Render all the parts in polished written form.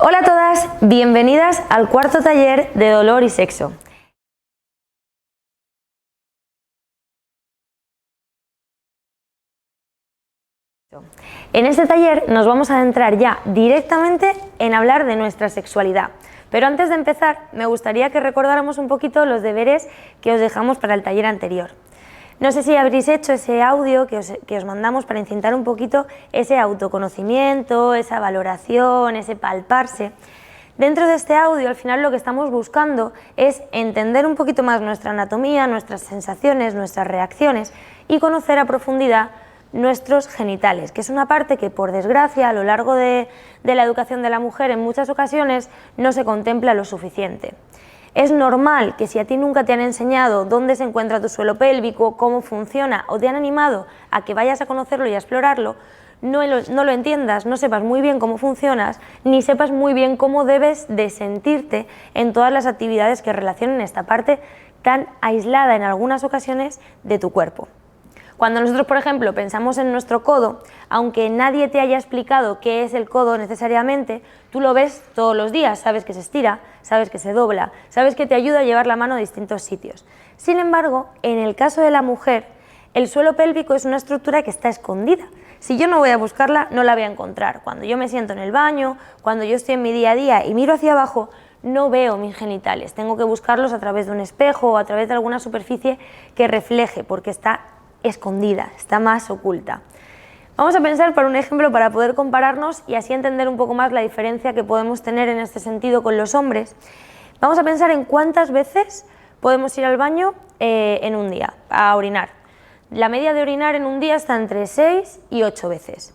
Hola a todas, bienvenidas al cuarto taller de dolor y sexo. En este taller nos vamos a adentrar ya directamente en hablar de nuestra sexualidad. Pero antes de empezar, me gustaría que recordáramos un poquito los deberes que os dejamos para el taller anterior. No sé si habréis hecho ese audio que os mandamos para incitar un poquito ese autoconocimiento, esa valoración, ese palparse. Dentro de este audio, al final lo que estamos buscando es entender un poquito más nuestra anatomía, nuestras sensaciones, nuestras reacciones y conocer a profundidad nuestros genitales, que es una parte que, por desgracia, a lo largo de la educación de la mujer en muchas ocasiones no se contempla lo suficiente. Es normal que si a ti nunca te han enseñado dónde se encuentra tu suelo pélvico, cómo funciona, o te han animado a que vayas a conocerlo y a explorarlo, no lo entiendas, no sepas muy bien cómo funcionas, ni sepas muy bien cómo debes de sentirte en todas las actividades que relacionen esta parte tan aislada en algunas ocasiones de tu cuerpo. Cuando nosotros, por ejemplo, pensamos en nuestro codo, aunque nadie te haya explicado qué es el codo necesariamente, tú lo ves todos los días, sabes que se estira, sabes que se dobla, sabes que te ayuda a llevar la mano a distintos sitios. Sin embargo, en el caso de la mujer, el suelo pélvico es una estructura que está escondida. Si yo no voy a buscarla, no la voy a encontrar. Cuando yo me siento en el baño, cuando yo estoy en mi día a día y miro hacia abajo, no veo mis genitales. Tengo que buscarlos a través de un espejo o a través de alguna superficie que refleje, porque está escondida, está más oculta. Vamos a pensar por un ejemplo para poder compararnos y así entender un poco más la diferencia que podemos tener en este sentido con los hombres. Vamos a pensar en cuántas veces podemos ir al baño en un día a orinar. La media de orinar en un día está entre 6 y 8 veces.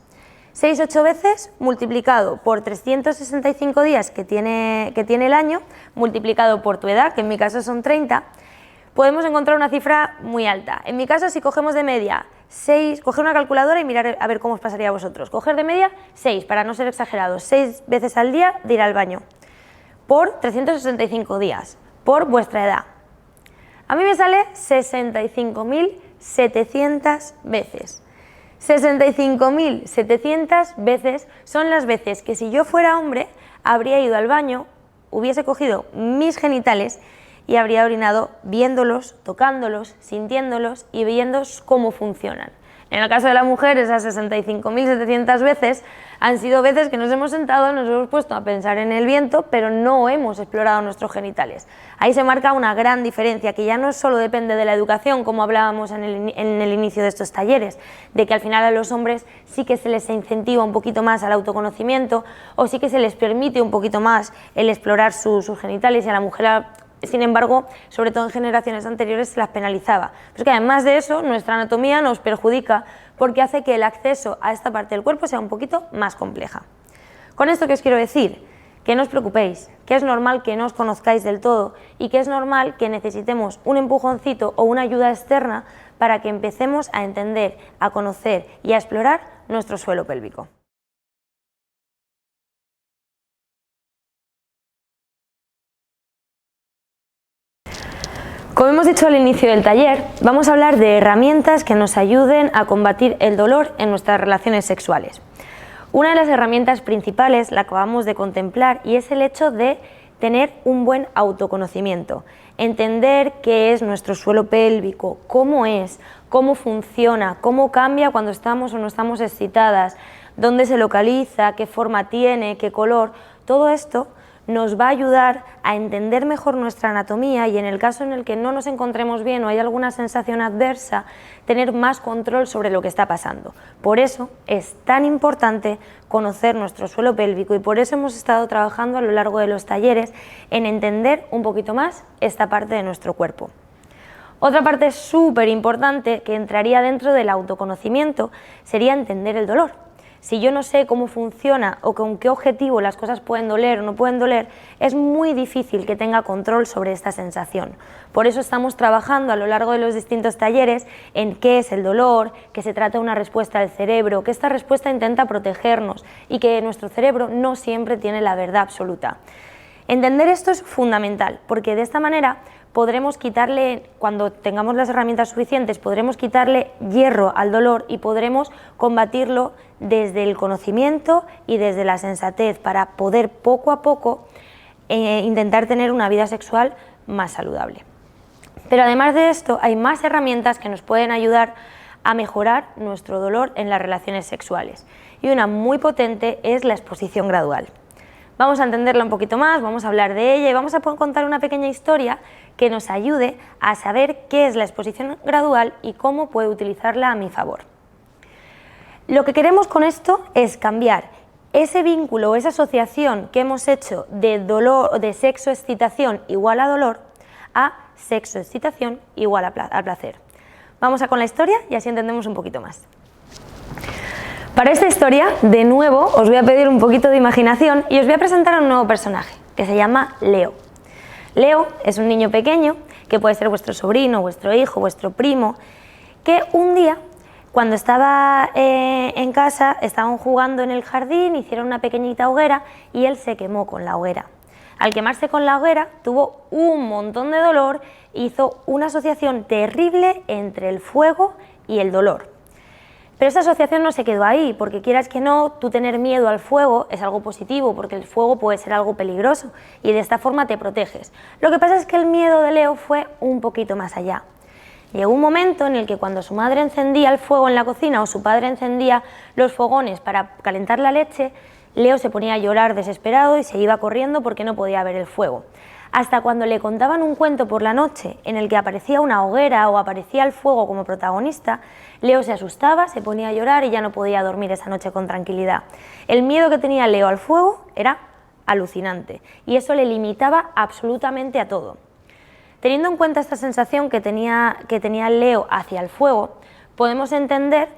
6-8 veces multiplicado por 365 días que tiene el año, multiplicado por tu edad, que en mi caso son 30, podemos encontrar una cifra muy alta. En mi caso, si cogemos de media 6, coger una calculadora y mirar a ver cómo os pasaría a vosotros. Coger de media 6, para no ser exagerados, 6 veces al día de ir al baño, por 365 días, por vuestra edad. A mí me sale 65.700 veces. 65.700 veces son las veces que si yo fuera hombre, habría ido al baño, hubiese cogido mis genitales y habría orinado viéndolos, tocándolos, sintiéndolos y viendo cómo funcionan. En el caso de la mujer, esas 65.700 veces han sido veces que nos hemos sentado, nos hemos puesto a pensar en el viento, pero no hemos explorado nuestros genitales. Ahí se marca una gran diferencia, que ya no solo depende de la educación, como hablábamos en el inicio de estos talleres, de que al final a los hombres sí que se les incentiva un poquito más al autoconocimiento, o sí que se les permite un poquito más el explorar sus genitales, y a la mujer, sin embargo, sobre todo en generaciones anteriores, se las penalizaba. Pero es que además de eso, nuestra anatomía nos perjudica porque hace que el acceso a esta parte del cuerpo sea un poquito más compleja. Con esto, ¿qué os quiero decir? Que no os preocupéis, que es normal que no os conozcáis del todo y que es normal que necesitemos un empujoncito o una ayuda externa para que empecemos a entender, a conocer y a explorar nuestro suelo pélvico. Como hemos dicho al inicio del taller, vamos a hablar de herramientas que nos ayuden a combatir el dolor en nuestras relaciones sexuales. Una de las herramientas principales la acabamos de contemplar y es el hecho de tener un buen autoconocimiento, entender qué es nuestro suelo pélvico, cómo es, cómo funciona, cómo cambia cuando estamos o no estamos excitadas, dónde se localiza, qué forma tiene, qué color. Todo esto nos va a ayudar a entender mejor nuestra anatomía y en el caso en el que no nos encontremos bien o hay alguna sensación adversa, tener más control sobre lo que está pasando. Por eso es tan importante conocer nuestro suelo pélvico y por eso hemos estado trabajando a lo largo de los talleres en entender un poquito más esta parte de nuestro cuerpo. Otra parte súper importante que entraría dentro del autoconocimiento sería entender el dolor. Si yo no sé cómo funciona o con qué objetivo las cosas pueden doler o no pueden doler, es muy difícil que tenga control sobre esta sensación. Por eso estamos trabajando a lo largo de los distintos talleres en qué es el dolor, que se trata de una respuesta del cerebro, que esta respuesta intenta protegernos y que nuestro cerebro no siempre tiene la verdad absoluta. Entender esto es fundamental, porque de esta manera podremos quitarle, cuando tengamos las herramientas suficientes, podremos quitarle hierro al dolor y podremos combatirlo desde el conocimiento y desde la sensatez para poder poco a poco intentar tener una vida sexual más saludable. Pero además de esto hay más herramientas que nos pueden ayudar a mejorar nuestro dolor en las relaciones sexuales, y una muy potente es la exposición gradual. Vamos a entenderla un poquito más, vamos a hablar de ella y vamos a contar una pequeña historia que nos ayude a saber qué es la exposición gradual y cómo puedo utilizarla a mi favor. Lo que queremos con esto es cambiar ese vínculo o esa asociación que hemos hecho de dolor, de sexo-excitación igual a dolor, a sexo-excitación igual a placer. Vamos a con la historia y así entendemos un poquito más. Para esta historia, de nuevo, os voy a pedir un poquito de imaginación y os voy a presentar a un nuevo personaje, que se llama Leo. Leo es un niño pequeño, que puede ser vuestro sobrino, vuestro hijo, vuestro primo, que un día, cuando estaba en casa, estaban jugando en el jardín, hicieron una pequeñita hoguera y él se quemó con la hoguera. Al quemarse con la hoguera, tuvo un montón de dolor, hizo una asociación terrible entre el fuego y el dolor. Pero esta asociación no se quedó ahí, porque quieras que no, tú tener miedo al fuego es algo positivo, porque el fuego puede ser algo peligroso y de esta forma te proteges. Lo que pasa es que el miedo de Leo fue un poquito más allá. Llegó un momento en el que cuando su madre encendía el fuego en la cocina o su padre encendía los fogones para calentar la leche, Leo se ponía a llorar desesperado y se iba corriendo porque no podía ver el fuego. Hasta cuando le contaban un cuento por la noche en el que aparecía una hoguera o aparecía el fuego como protagonista, Leo se asustaba, se ponía a llorar y ya no podía dormir esa noche con tranquilidad. El miedo que tenía Leo al fuego era alucinante y eso le limitaba absolutamente a todo. Teniendo en cuenta esta sensación que tenía Leo hacia el fuego, podemos entender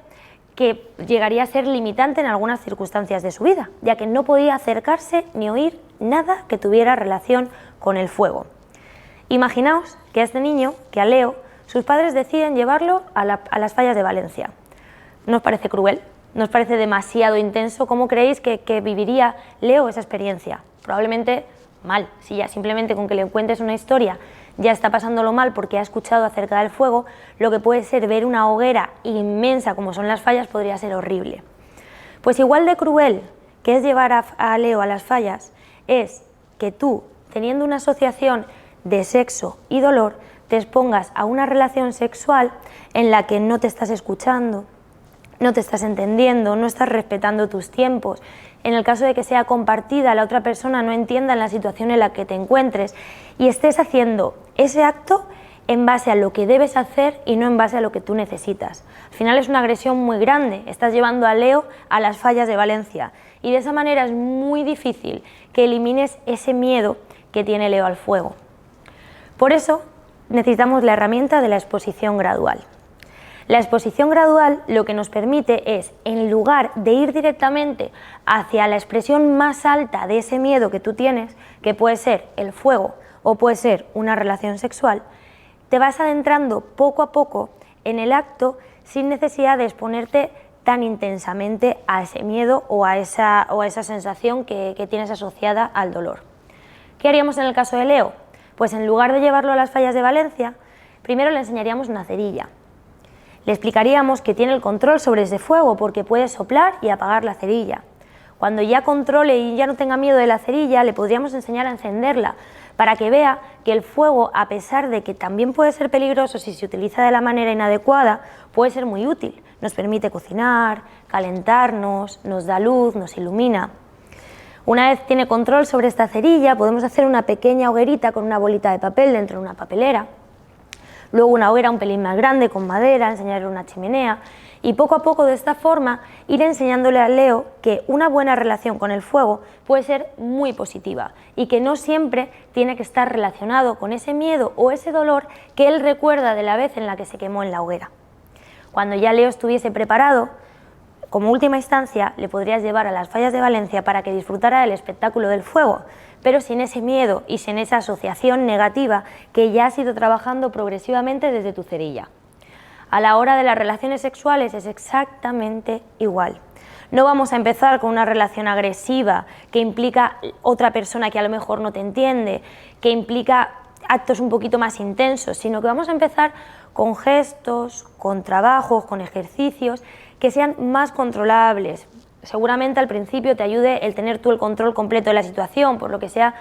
que llegaría a ser limitante en algunas circunstancias de su vida, ya que no podía acercarse ni oír nada que tuviera relación con el fuego. Imaginaos que a este niño, que a Leo, sus padres deciden llevarlo a las fallas de Valencia. ¿No os parece cruel? ¿No os parece demasiado intenso? ¿Cómo creéis que viviría Leo esa experiencia? Probablemente mal, si ya simplemente con que le cuentes una historia ya está pasándolo mal porque ha escuchado acerca del fuego, lo que puede ser ver una hoguera inmensa como son las fallas podría ser horrible. Pues igual de cruel que es llevar a Leo a las fallas, es que tú, teniendo una asociación de sexo y dolor, te expongas a una relación sexual en la que no te estás escuchando, no te estás entendiendo, no estás respetando tus tiempos. En el caso de que sea compartida, la otra persona no entienda en la situación en la que te encuentres y estés haciendo ese acto en base a lo que debes hacer y no en base a lo que tú necesitas. Al final es una agresión muy grande, estás llevando a Leo a las fallas de Valencia y de esa manera es muy difícil que elimines ese miedo que tiene Leo al fuego. Por eso necesitamos la herramienta de la exposición gradual. La exposición gradual lo que nos permite es, en lugar de ir directamente hacia la expresión más alta de ese miedo que tú tienes, que puede ser el fuego o puede ser una relación sexual, te vas adentrando poco a poco en el acto sin necesidad de exponerte tan intensamente a ese miedo o a esa sensación que tienes asociada al dolor. ¿Qué haríamos en el caso de Leo? Pues en lugar de llevarlo a las fallas de Valencia, primero le enseñaríamos una cerilla. Le explicaríamos que tiene el control sobre ese fuego porque puede soplar y apagar la cerilla. Cuando ya controle y ya no tenga miedo de la cerilla, le podríamos enseñar a encenderla para que vea que el fuego, a pesar de que también puede ser peligroso si se utiliza de la manera inadecuada, puede ser muy útil. Nos permite cocinar, calentarnos, nos da luz, nos ilumina. Una vez tiene control sobre esta cerilla, podemos hacer una pequeña hoguerita con una bolita de papel dentro de una papelera. Luego una hoguera un pelín más grande con madera, enseñarle una chimenea y poco a poco de esta forma ir enseñándole a Leo que una buena relación con el fuego puede ser muy positiva y que no siempre tiene que estar relacionado con ese miedo o ese dolor que él recuerda de la vez en la que se quemó en la hoguera. Cuando ya Leo estuviese preparado, como última instancia le podrías llevar a las fallas de Valencia para que disfrutara del espectáculo del fuego, pero sin ese miedo y sin esa asociación negativa que ya has ido trabajando progresivamente desde tu cerilla. A la hora de las relaciones sexuales es exactamente igual. No vamos a empezar con una relación agresiva que implica otra persona que a lo mejor no te entiende, que implica actos un poquito más intensos, sino que vamos a empezar con gestos, con trabajos, con ejercicios que sean más controlables, seguramente al principio te ayude el tener tú el control completo de la situación, por lo que sea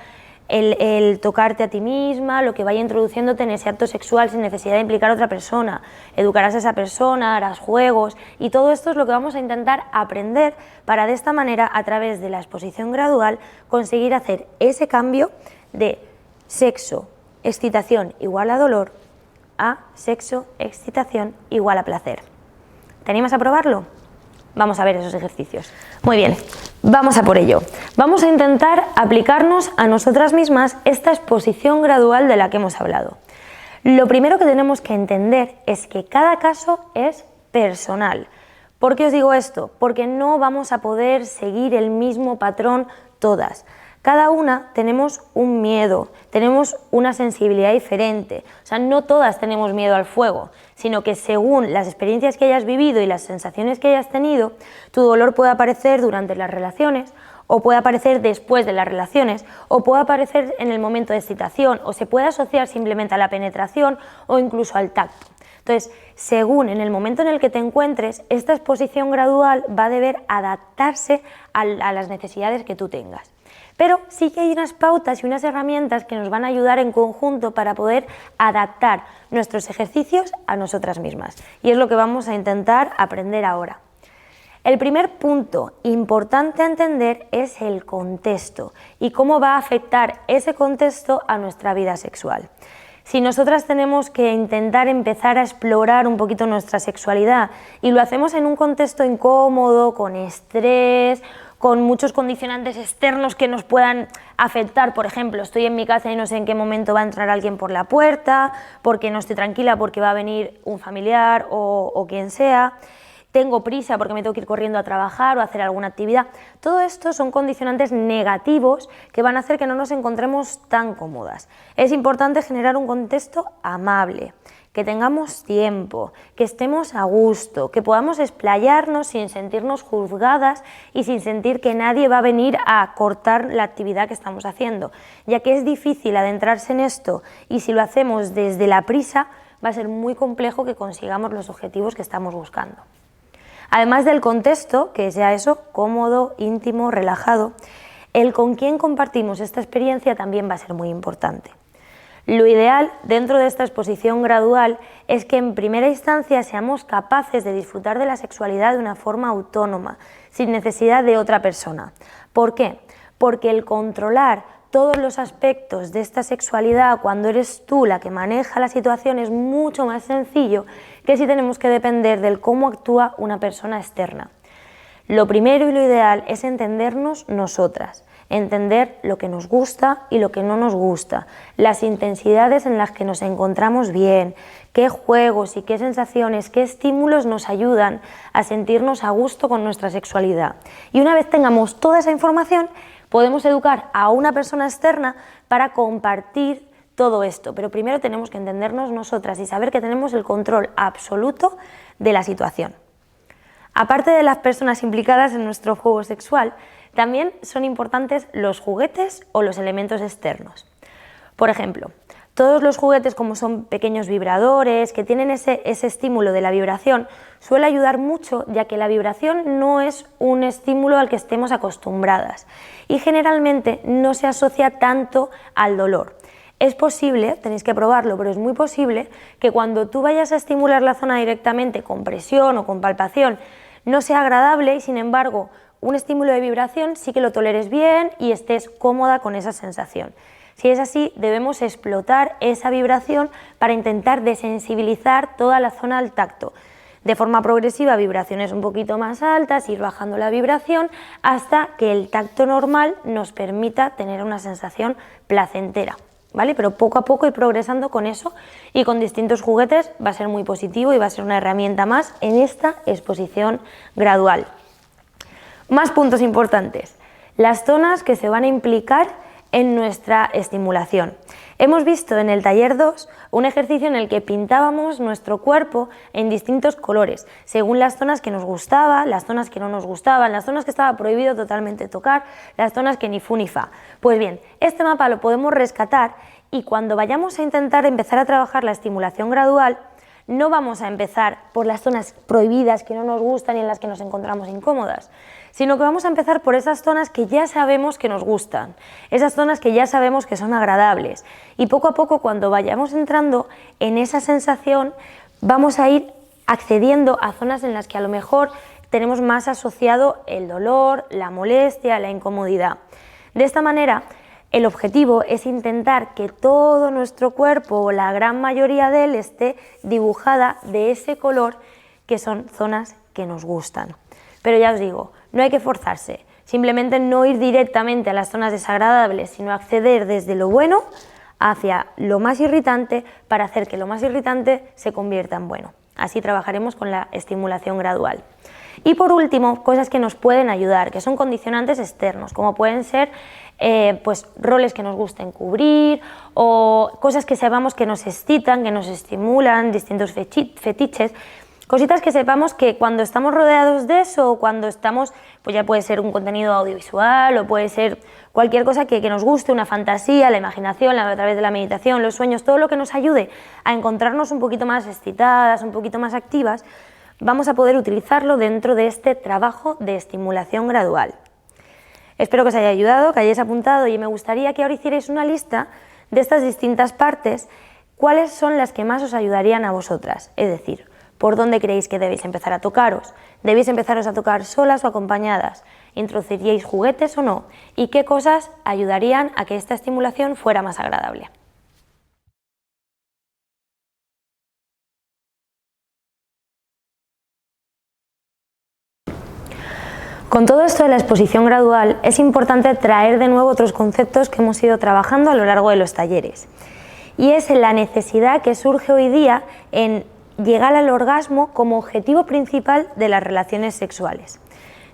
el tocarte a ti misma, lo que vaya introduciéndote en ese acto sexual sin necesidad de implicar a otra persona, educarás a esa persona, harás juegos y todo esto es lo que vamos a intentar aprender para de esta manera, a través de la exposición gradual, conseguir hacer ese cambio de sexo, excitación igual a dolor a sexo, excitación igual a placer. ¿Te animas a probarlo? Vamos a ver esos ejercicios. Muy bien, vamos a por ello. Vamos a intentar aplicarnos a nosotras mismas esta exposición gradual de la que hemos hablado. Lo primero que tenemos que entender es que cada caso es personal. ¿Por qué os digo esto? Porque no vamos a poder seguir el mismo patrón todas. Cada una tenemos un miedo, tenemos una sensibilidad diferente, o sea, no todas tenemos miedo al fuego, sino que según las experiencias que hayas vivido y las sensaciones que hayas tenido, tu dolor puede aparecer durante las relaciones, o puede aparecer después de las relaciones, o puede aparecer en el momento de excitación, o se puede asociar simplemente a la penetración o incluso al tacto. Entonces, según en el momento en el que te encuentres, esta exposición gradual va a deber adaptarse a las necesidades que tú tengas. Pero sí que hay unas pautas y unas herramientas que nos van a ayudar en conjunto para poder adaptar nuestros ejercicios a nosotras mismas. Y es lo que vamos a intentar aprender ahora. El primer punto importante a entender es el contexto y cómo va a afectar ese contexto a nuestra vida sexual. Si nosotras tenemos que intentar empezar a explorar un poquito nuestra sexualidad y lo hacemos en un contexto incómodo, con estrés, con muchos condicionantes externos que nos puedan afectar, por ejemplo, estoy en mi casa y no sé en qué momento va a entrar alguien por la puerta, porque no estoy tranquila porque va a venir un familiar o quien sea, tengo prisa porque me tengo que ir corriendo a trabajar o a hacer alguna actividad. Todo esto son condicionantes negativos que van a hacer que no nos encontremos tan cómodas. Es importante generar un contexto amable, que tengamos tiempo, que estemos a gusto, que podamos explayarnos sin sentirnos juzgadas y sin sentir que nadie va a venir a cortar la actividad que estamos haciendo, ya que es difícil adentrarse en esto y si lo hacemos desde la prisa va a ser muy complejo que consigamos los objetivos que estamos buscando. Además del contexto, que sea eso, cómodo, íntimo, relajado, el con quién compartimos esta experiencia también va a ser muy importante. Lo ideal dentro de esta exposición gradual es que en primera instancia seamos capaces de disfrutar de la sexualidad de una forma autónoma, sin necesidad de otra persona. ¿Por qué? Porque el controlar todos los aspectos de esta sexualidad cuando eres tú la que maneja la situación es mucho más sencillo que si tenemos que depender del cómo actúa una persona externa. Lo primero y lo ideal es entendernos nosotras, entender lo que nos gusta y lo que no nos gusta, las intensidades en las que nos encontramos bien, qué juegos y qué sensaciones, qué estímulos nos ayudan a sentirnos a gusto con nuestra sexualidad. Y una vez tengamos toda esa información, podemos educar a una persona externa para compartir todo esto, pero primero tenemos que entendernos nosotras y saber que tenemos el control absoluto de la situación. Aparte de las personas implicadas en nuestro juego sexual, también son importantes los juguetes o los elementos externos. Por ejemplo, todos los juguetes como son pequeños vibradores, que tienen ese estímulo de la vibración, suele ayudar mucho ya que la vibración no es un estímulo al que estemos acostumbradas y generalmente no se asocia tanto al dolor. Es posible, tenéis que probarlo, pero es muy posible que cuando tú vayas a estimular la zona directamente con presión o con palpación no sea agradable y sin embargo un estímulo de vibración sí que lo toleres bien y estés cómoda con esa sensación. Si es así, debemos explotar esa vibración para intentar desensibilizar toda la zona al tacto. De forma progresiva, vibraciones un poquito más altas, ir bajando la vibración hasta que el tacto normal nos permita tener una sensación placentera, ¿vale? Pero poco a poco ir progresando con eso y con distintos juguetes va a ser muy positivo y va a ser una herramienta más en esta exposición gradual. Más puntos importantes. Las zonas que se van a implicar en nuestra estimulación. Hemos visto en el taller 2 un ejercicio en el que pintábamos nuestro cuerpo en distintos colores, según las zonas que nos gustaba, las zonas que no nos gustaban, las zonas que estaba prohibido totalmente tocar, las zonas que ni fu ni fa. Pues bien, este mapa lo podemos rescatar y cuando vayamos a intentar empezar a trabajar la estimulación gradual, no vamos a empezar por las zonas prohibidas que no nos gustan y en las que nos encontramos incómodas, sino que vamos a empezar por esas zonas que ya sabemos que nos gustan, esas zonas que ya sabemos que son agradables, y poco a poco, cuando vayamos entrando en esa sensación, vamos a ir accediendo a zonas en las que a lo mejor tenemos más asociado el dolor, la molestia, la incomodidad. De esta manera, el objetivo es intentar que todo nuestro cuerpo, o la gran mayoría de él, esté dibujada de ese color, que son zonas que nos gustan. Pero ya os digo, no hay que forzarse, simplemente no ir directamente a las zonas desagradables, sino acceder desde lo bueno hacia lo más irritante para hacer que lo más irritante se convierta en bueno. Así trabajaremos con la estimulación gradual. Y por último, cosas que nos pueden ayudar, que son condicionantes externos, como pueden ser pues roles que nos gusten cubrir, o cosas que sepamos que nos excitan, que nos estimulan, distintos fetiches. Cositas que sepamos que cuando estamos rodeados de eso, o cuando estamos, pues ya puede ser un contenido audiovisual, o puede ser cualquier cosa que nos guste, una fantasía, la imaginación, a través de la meditación, los sueños, todo lo que nos ayude a encontrarnos un poquito más excitadas, un poquito más activas, vamos a poder utilizarlo dentro de este trabajo de estimulación gradual. Espero que os haya ayudado, que hayáis apuntado, y me gustaría que ahora hicierais una lista de estas distintas partes, cuáles son las que más os ayudarían a vosotras, es decir, ¿por dónde creéis que debéis empezar a tocaros? ¿Debéis empezaros a tocar solas o acompañadas? ¿Introduciríais juguetes o no? ¿Y qué cosas ayudarían a que esta estimulación fuera más agradable? Con todo esto de la exposición gradual, es importante traer de nuevo otros conceptos que hemos ido trabajando a lo largo de los talleres. Y es la necesidad que surge hoy día en llegar al orgasmo como objetivo principal de las relaciones sexuales.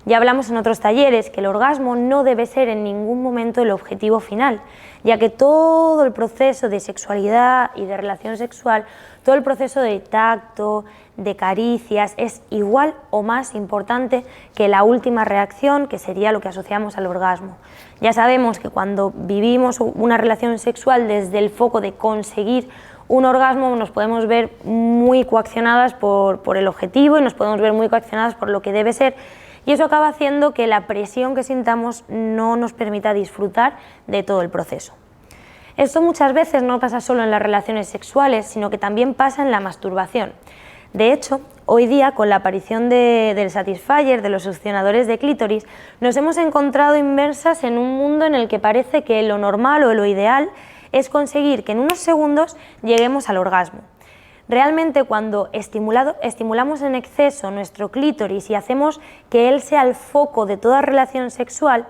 Ya hablamos en otros talleres que el orgasmo no debe ser en ningún momento el objetivo final, ya que todo el proceso de sexualidad y de relación sexual, todo el proceso de tacto, de caricias, es igual o más importante que la última reacción, que sería lo que asociamos al orgasmo. Ya sabemos que cuando vivimos una relación sexual desde el foco de conseguir un orgasmo, nos podemos ver muy coaccionadas por el objetivo, y nos podemos ver muy coaccionadas por lo que debe ser, y eso acaba haciendo que la presión que sintamos no nos permita disfrutar de todo el proceso. Esto muchas veces no pasa solo en las relaciones sexuales, sino que también pasa en la masturbación. De hecho, hoy día, con la aparición del Satisfyer, de los succionadores de clítoris, nos hemos encontrado inmersas en un mundo en el que parece que lo normal o lo ideal es conseguir que en unos segundos lleguemos al orgasmo. Realmente, cuando estimulamos en exceso nuestro clítoris y hacemos que él sea el foco de toda relación sexual,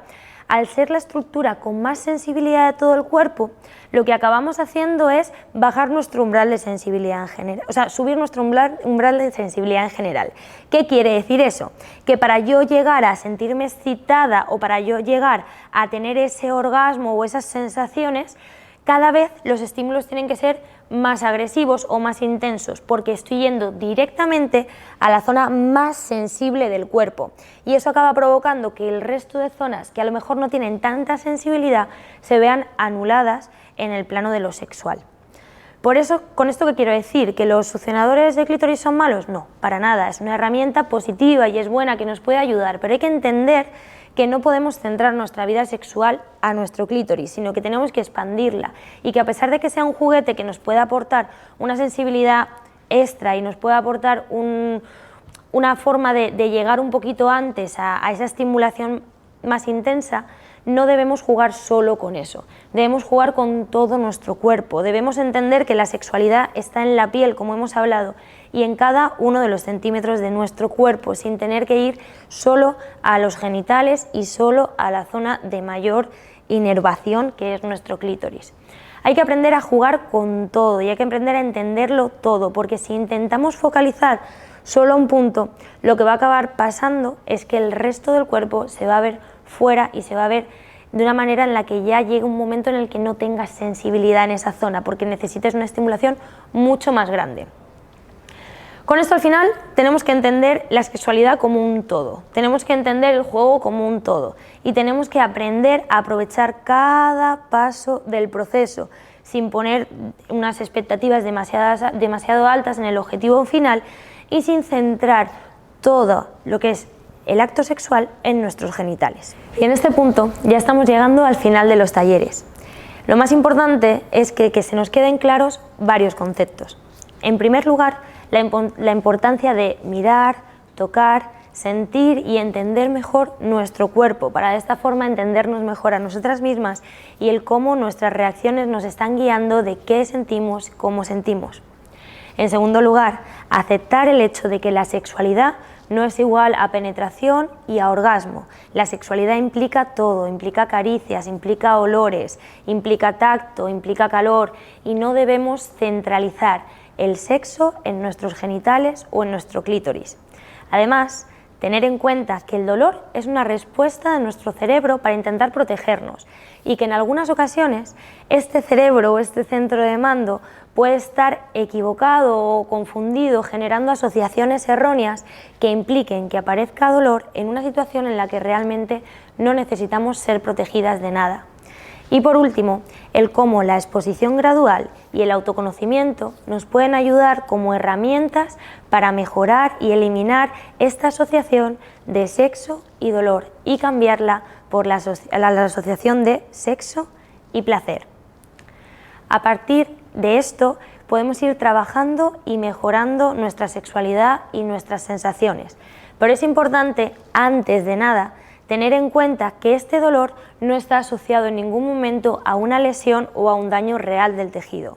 al ser la estructura con más sensibilidad de todo el cuerpo, lo que acabamos haciendo es bajar nuestro umbral de sensibilidad en general, o sea, subir nuestro umbral de sensibilidad en general. ¿Qué quiere decir eso? Que para yo llegar a sentirme excitada, o para yo llegar a tener ese orgasmo o esas sensaciones, cada vez los estímulos tienen que ser más agresivos o más intensos, porque estoy yendo directamente a la zona más sensible del cuerpo, y eso acaba provocando que el resto de zonas que a lo mejor no tienen tanta sensibilidad se vean anuladas en el plano de lo sexual. Por eso, con esto que quiero decir, ¿que los succionadores de clítoris son malos? No, para nada, es una herramienta positiva y es buena, que nos puede ayudar, pero hay que entender que no podemos centrar nuestra vida sexual a nuestro clítoris, sino que tenemos que expandirla, y que a pesar de que sea un juguete que nos pueda aportar una sensibilidad extra y nos pueda aportar una forma de llegar un poquito antes a esa estimulación más intensa, no debemos jugar solo con eso, debemos jugar con todo nuestro cuerpo, debemos entender que la sexualidad está en la piel, como hemos hablado, y en cada uno de los centímetros de nuestro cuerpo, sin tener que ir solo a los genitales y solo a la zona de mayor inervación, que es nuestro clítoris. Hay que aprender a jugar con todo y hay que aprender a entenderlo todo, porque si intentamos focalizar solo un punto, lo que va a acabar pasando es que el resto del cuerpo se va a ver fuera y se va a ver de una manera en la que ya llega un momento en el que no tengas sensibilidad en esa zona, porque necesitas una estimulación mucho más grande. Con esto, al final, tenemos que entender la sexualidad como un todo, tenemos que entender el juego como un todo, y tenemos que aprender a aprovechar cada paso del proceso, sin poner unas expectativas demasiado altas en el objetivo final, y sin centrar todo lo que es el acto sexual en nuestros genitales. Y en este punto ya estamos llegando al final de los talleres. Lo más importante es que se nos queden claros varios conceptos. En primer lugar, la importancia de mirar, tocar, sentir y entender mejor nuestro cuerpo, para de esta forma entendernos mejor a nosotras mismas y el cómo nuestras reacciones nos están guiando de qué sentimos, cómo sentimos. En segundo lugar, aceptar el hecho de que la sexualidad no es igual a penetración y a orgasmo. La sexualidad implica todo, implica caricias, implica olores, implica tacto, implica calor y no debemos centralizar el sexo en nuestros genitales o en nuestro clítoris. Además, tener en cuenta que el dolor es una respuesta de nuestro cerebro para intentar protegernos y que en algunas ocasiones este cerebro o este centro de mando puede estar equivocado o confundido, generando asociaciones erróneas que impliquen que aparezca dolor en una situación en la que realmente no necesitamos ser protegidas de nada. Y por último, el cómo la exposición gradual y el autoconocimiento nos pueden ayudar como herramientas para mejorar y eliminar esta asociación de sexo y dolor y cambiarla por la asociación de sexo y placer. A partir de esto podemos ir trabajando y mejorando nuestra sexualidad y nuestras sensaciones, pero es importante, antes de nada, tener en cuenta que este dolor no está asociado en ningún momento a una lesión o a un daño real del tejido.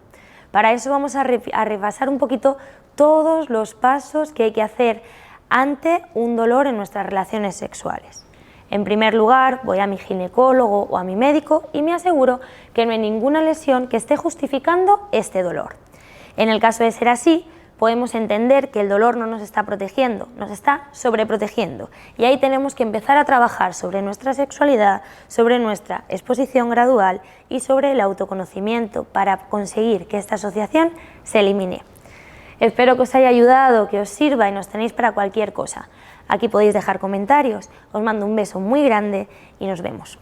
Para eso vamos a repasar un poquito todos los pasos que hay que hacer ante un dolor en nuestras relaciones sexuales. En primer lugar, voy a mi ginecólogo o a mi médico y me aseguro que no hay ninguna lesión que esté justificando este dolor. En el caso de ser así, podemos entender que el dolor no nos está protegiendo, nos está sobreprotegiendo, y ahí tenemos que empezar a trabajar sobre nuestra sexualidad, sobre nuestra exposición gradual y sobre el autoconocimiento para conseguir que esta asociación se elimine. Espero que os haya ayudado, que os sirva y nos tenéis para cualquier cosa. Aquí podéis dejar comentarios, os mando un beso muy grande y nos vemos.